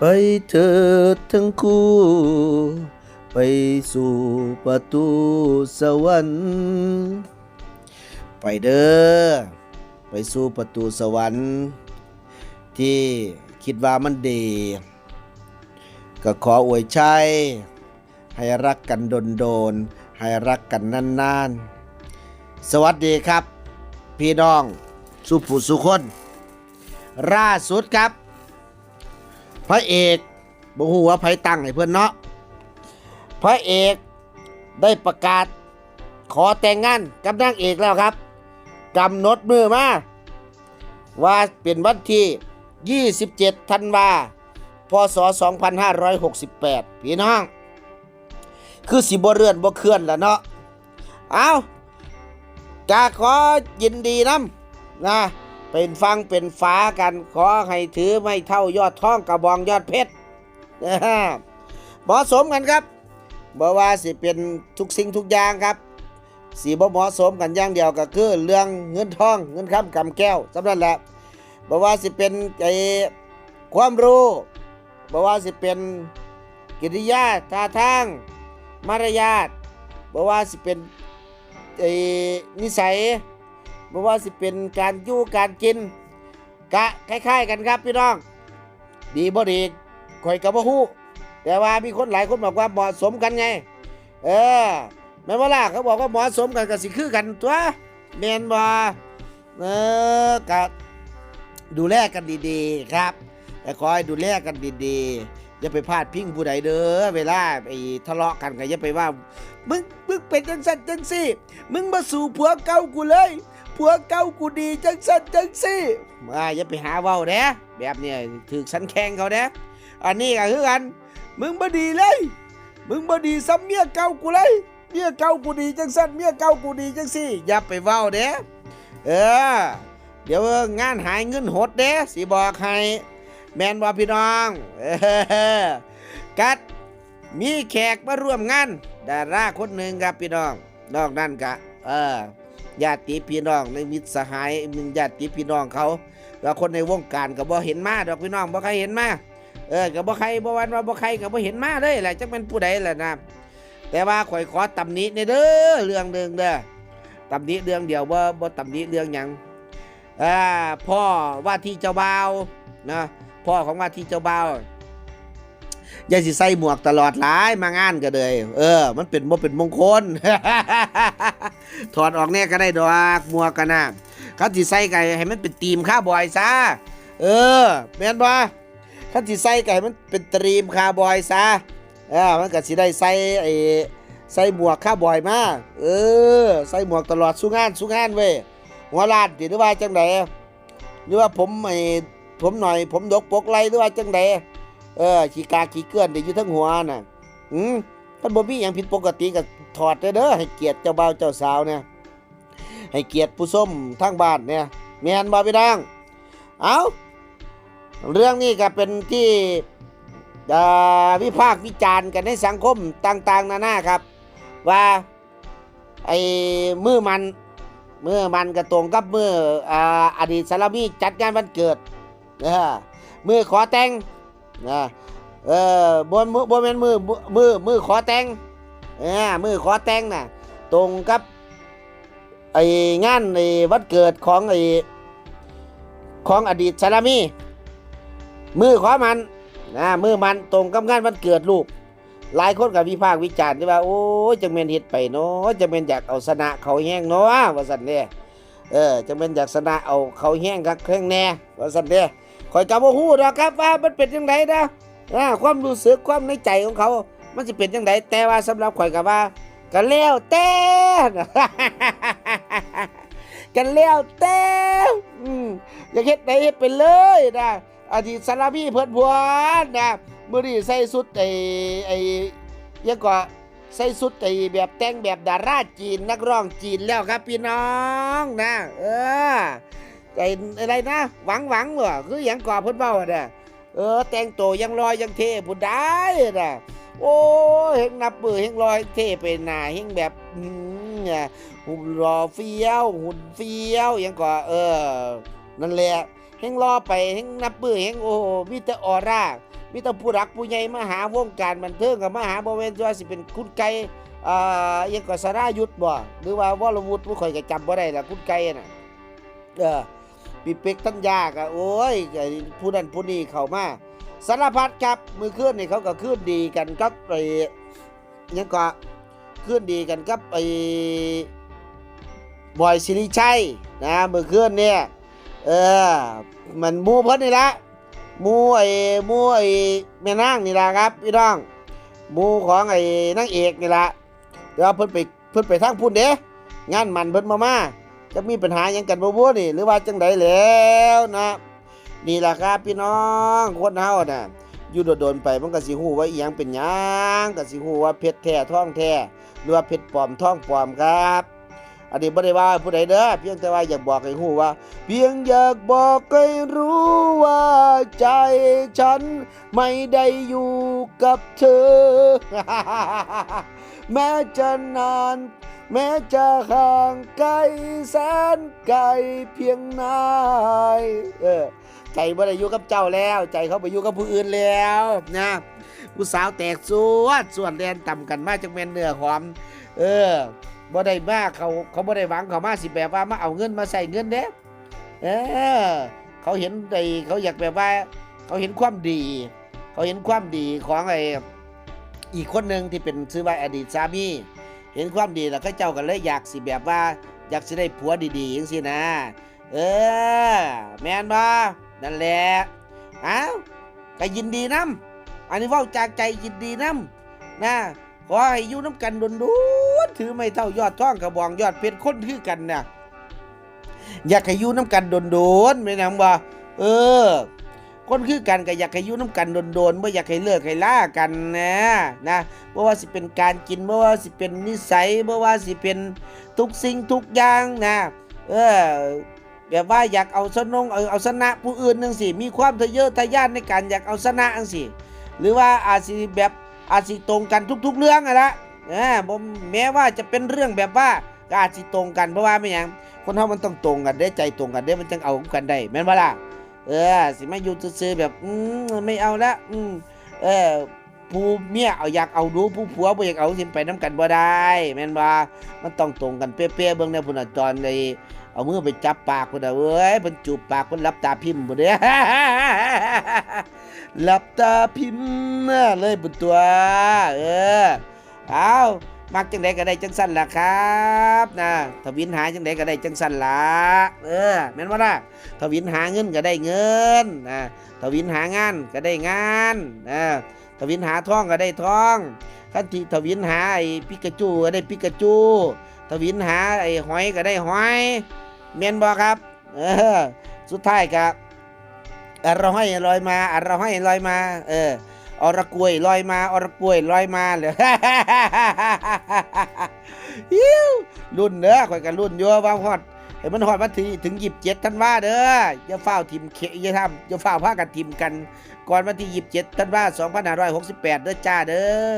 ไปเถิดทั้งคู่ไปสู่ประตูสวรรค์ไปเด้อไปสู่ประตูสวรรค์ที่คิดว่ามันดีก็ขออวยชัยให้รักกันโดนๆให้รักกันนานๆสวัสดีครับพี่น้องสุผู้สุคนล่าสุดครับพระเอกบ่ฮู้ว่าไผตั้งให้เพิ่นเนาะพระเอกได้ประกาศขอแต่งงานกับนางเอกแล้วครับกำหนดมือมาว่าเป็นวันที่27ธันวาพศ2568พี่น้องคือสิบ่เลื่อนบ่เคลื่อนแล้วเนาะเอาก็ขอยินดีนำนะเป็นฟังเป็นฟ้ากันขอให้ถือไม่เท่ายอดทองกระบองยอดเพชรเหมาะสมกันครับบ่ว่าสิเป็นทุกสิ่งทุกอย่างครับสิบ่เหมาะสมกันอย่างเดียวก็คือเรื่องเงินทองเงินคำกำแก้วสำนั้นแหละบ่ว่าสิเป็นความรู้บ่ว่าสิเป็นกิริยาท่าทางมารยาทบ่ว่าสิเป็นนิสัยบ่ว่าสิเป็นการอยู่การกินกะคล้ายๆกันครับพี่น้องดีบ่ดีข่อยก็บ่ฮู้แต่ว่ามีคนหลายคนบอกว่าเหมาะสมกันไงแม่นบ่ล่ะเขาบอกว่าเหมาะสมกันก็สิคือกันตัวแม่นบ่ก็ดูแลกันดีๆครับแต่ขอให้ดูแลกันดีๆอย่าไปพลาดพิงผู้ใดเด้อเวลาทะเลาะกันก็อย่าไปว่ามึงเป็นจังซั่นจังซี่มึงมาสู่ผัวเก่ากูเลยผัวเก่ากูดีจังซั่นจังซี่อย่าไปหาเว้าเด้แบบนี้ถูกสันแข้งเขาเด้อันนี้ก็คือกันมึงบ่ดีเลยมึงบ่ดีซ้ำเมียเก่ากูเลยเมียเก่ากูดีจังซั่นเมียเก่ากูดีจังซี่อย่าไปเว้าเด้เดี๋ยวงานหายเงินหดเด้สิบอกให้แม่นบ่พี่น้องกัดมีแขกมาร่วมงานดาราคนหนึ่งครับพี่น้องนอกนั้นก็ญาติพี่น้องในมิตรสหายญาติพี่น้องเขาแล้วคนในวงการก็บ่เห็นมาดอกพี่น้องบ่ใครเห็นมาก็บ่ใครบ่วันว่าบ่ใครก็บ่เห็นมาเลยแหละจักเป็นผู้ใดแหละนะแต่ว่าข่อยขอตำหนิในเด้อเรื่องนึงเด้อตำหนิเรื่องเดียวบ่ตำหนิเรื่องหยังพ่อว่าที่เจ้าบ่าวนะพ่อของว่าที่เจ้าบ่าวอย่าสิใส่หมวกตลอดหลายมางานก็เลยมันเป็นบ่เป็นมงคล ถอดออกแน่ก็ได้ดอกหมวกกันนะคันสิใส่ก็ให้มันเป็นธีมคาวบอยซะแม่นบ่คันสิใส่ก็ให้มันเป็นธีมคาวบอยซะมันก็สิได้ใส่หมวกคาวบอยมาใส่หมวกตลอดสู้งานเว้ยหัวลาดหรือว่าจังไดหรือว่าผมหน่อยผมดกปกไหลหรือว่าจังไดขี้กาขี้เกื้อนได้อยู่ทั้งหัวน่ะท่านบ่มีหยังผิดปกติก็ถอดเด้อให้เกียรติเจ้าบ่าวเจ้าสาวเนี่ยให้เกียรติผู้ชมทางบ้านเนี่ยแม่นบ่พี่น้องเอาเรื่องนี้ก็เป็นที่วิพากษ์วิจารณ์กันในสังคมต่างๆนานาครับว่ามือมันก็ตรงกับมืออดีตสามีจัดงานวันเกิดมือขอแต่งบ่แม่นมือขอแต่งมือขอแต่งน่ะตรงกับงานวันเกิดของอดีตสามีมือขอมันมือมันตรงกับงานวันเกิดลูกหลายคนก็วิพากษ์วิจารณ์ว่าโอ้ยจังแม่นเฮ็ดไปเนาะจังแม่นอยากเอาชนะเขาแห้งเนาะว่าซั่นเด้จังแม่นอยากชนะเอาเขาแห้งคักแห้งแน่ว่าซั่นเด้ข่อยก็บ่ฮู้ดอกครับว่ามันเป็นจังไดนะความรู้สึกความในใจของเขามันสิเป็นจังไดแต่ว่าสำหรับข่อยก็ว่าก็แล้วแต่กันแล้วแต่อยากเฮ็ดใดเฮ็ดไปเลยนะอดีตสามีเพิ่นผัวนะมื้อนี้ใส่ชุดยังก็ใส่ชุดแบบแต่งแบบดาราจีนนักร้องจีนแล้วครับพี่น้องนะอะไรนะหวังเหรอคือหยังก่อเพิ่นเว้าน่ะแต่งตัวยังลอยยังเท่ผู้ใดน่ะโอ้เฮงนับมือเฮงลอยเท่ไปหน้าเฮงแบบหุ่นรอเฟี้ยวหุ่นเฟี้ยวหยังก่อนั่นแหละเฮงรอไปเฮงนับมือเฮงโอ้มีแต่ออร่า มีแต่ผู้รักผู้ใหญ่มาหาวงการบันเทิงกับมาหาบ่แม่นว่าสิเป็นคุณไก่ยังก็สรายุทธบ่หรือว่าวรวุฒิผู้ข่อยก็จำบ่ได้ล่ะคุณไก่น่ะพี่เป็กธัญญาก็โอ้ยผู้นั้นผู้นี้เข้ามาสารพัดครับมื้อคืนนี่เขาก็คืนดีกันกับยังก็คืนดีกันกับบอยสิริชัยนะมื้อคืนเนี่ยมันหมู่เพิ่นนี่ละหมู่แม่นางนี่ล่ะครับพี่น้องหมู่ของนางเอกนี่ล่ะเดี๋ยวเพิ่นไปทางพุ่นเด้งานมันเพิ่นมาจะมีปัญหาหยังกันบ่นี่หรือว่าจังไดแล้วนะนี่ล่ะครับพี่น้องคนเฮาน่ะอยู่โดนๆไปมันก็สิฮู้ว่าอีหยังเป็นหยังก็สิฮู้ว่าเพชรแท้ทองแท้หรือว่าเพชรปลอมทองปลอมครับอันนี้บ่ได้ว่าผู้ใดเด้อเพียงแต่ว่าอยากบอกให้ฮู้ว่าเพียงอยากบอกให้รู้ว่าใจฉันไม่ได้อยู่กับเธอ แม้จะนานแม้จะห่างไกลแสนไกลเพียงไหนใจบ่ได้อยู่กับเจ้าแล้วใจเขาไปอยู่กับผู้อื่นแล้วนะผู้สาวแตกส่วนแดนต่ำกันมาจังแม่นเนื้อหอมบ่ได้มาเขาบ่ได้หวังเขามาสิแบบว่ามาเอาเงินมาใส่เงินเด้เขาเห็นเขาอยากแบบว่าเขาเห็นความดีของอีกคนหนึ่งที่เป็นชื่อว่าอดีตสามีเห็นความดีแล้วเขาเจ้ากันเลยอยากสิแบบว่าอยากสิได้ผัวดีๆจังซี่นะแม่นบ่นั่นแหละก็ยินดีนำอันนี้เว้าจากใจยินดีนำนะขอให้อยู่น้ำกันโดนๆถือไม่เท่ายอดท้องกระบองยอดเพชรคนคือกันน่ะอยากให้อยู่น้ำกันโดนๆแม่นบ่คนคือกันก็อยากให้อยู่น้ำกันโดนๆบ่อยากให้เลิกให้ล่ากันนะบ่ว่าสิเป็นการกินบ่ว่าสิเป็นนิสัยบ่ว่าสิเป็นทุกสิ่งทุกอย่างนะแบบว่าอยากเอาเอาชนะผู้อื่นจังซี่มีความทะเยอทะยานในการอยากเอาชนะจังซี่หรือว่าอาจสิตรงกันทุกๆเรื่องละบ่แม้ว่าจะเป็นเรื่องแบบว่าก็อาจสิตรงกันเพราะว่าไม่หยังคนเฮามันต้องตรงกันได้ใจตรงกันได้มันจังเอากันได้แม่นบ่ล่ะสิมาอยู่ซื่อๆแบบไม่เอาละผู้เมียอยากเอาดูผู้ผัวบ่อยากเอาสิไปนํกันบ่ได้แม่นบ่มันต้องตรงกันเป๊ะๆเบิ่งแน่พุ่นน่ะตอนเอามือไปจับปากพุ่นน่ะเว้ยเพิ่นจูบปากเพิ่นหลับตาพิมพ์บ่เด้หลับตาพิมพ์เลยพุ่นตัวเอามักจังได๋ก็ได้จังซั่นล่ะครับนะทวินหาจังได๋ก็ได้จังซั่นล่ะแม่นบ่ล่ะทวินหาเงินก็ได้เงินทวินหางานก็ได้งานทวินหาทองก็ได้ทองคันที่ทวินหาปิกาจูก็ได้ปิกาจูทวินหาหอยก็ได้หอยแม่นบ่ครับสุดท้ายก็อรห้อยลอยมาอรห้อยลอยมาอรกล้วยลอยมาอรกล้วยลอยมาเลยรุ่นเด้อข่อยก็รุ่นอยู่ว่าฮอดให้มันฮอดมาถึง27ธันวาเด้ออย่าฟ้าวทิ่มอย่าฟ้าวพากันทิ่มกันก่อนวันที่27ธันวา2568เด้อจ้าเด้อ